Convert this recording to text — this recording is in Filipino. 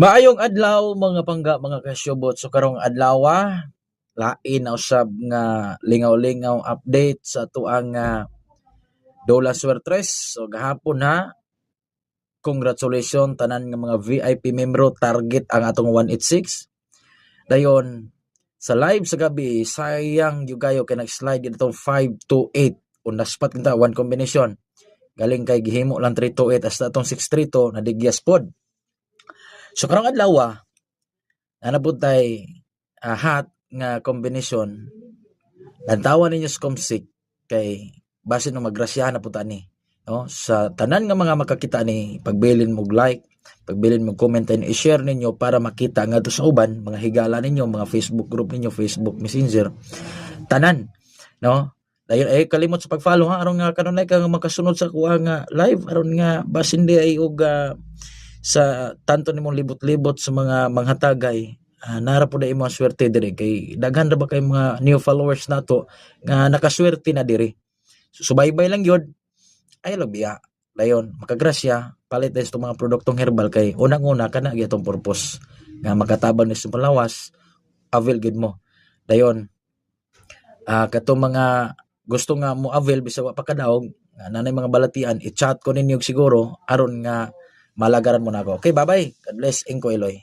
Maayong adlaw mga pangga, mga kasyubot. So karong adlaw lain na usab nga lingaw-lingaw update sa tuang Dola Suertres. So gahapon congratulations tanan nga mga VIP membro, target ang atong 186. Dayon sa live sa gabi, sayang yung kayo kay nag-slide itong 528. Unaspat kita one combination. Galing kay gihimo lang 328 hasta atong 632 na digyas pod. So karong adlaw nanabutay hot nga combination. Lantawan ninyo sa Comsec kay base no magrasyahan na puta ni. No? Sa tanan nga mga makakita ni, pagbilin mo like, pagbilin mo comment and i-share ninyo para makita nga to sa uban, mga higala ninyo, mga Facebook group ninyo, Facebook Messenger. Tanan, no? Dayon ay kalimot sa pag-follow aron nga kanunay kang makasunod sa kuha nga live aron nga basin di ay og sa tanto nimong libot-libot sa mga manghatagay. Nara po na imong swerte diri kay daghan ra ba kay mga new followers nato nga nakaswerte na diri. So subaybay lang yun, ay labiya. Dayon makagrasya palit sa mga produktong herbal kay unang-una kana gyatong purpose nga makatabang ni sa palawas, avail gid mo. Dayon kato mga gusto nga mo avail bisag wa pa kadawog, nanay mga balatian, i-chat ko ninyo siguro aron nga malagaran mo na ako. Okay, bye-bye. God bless. Inko Eloy.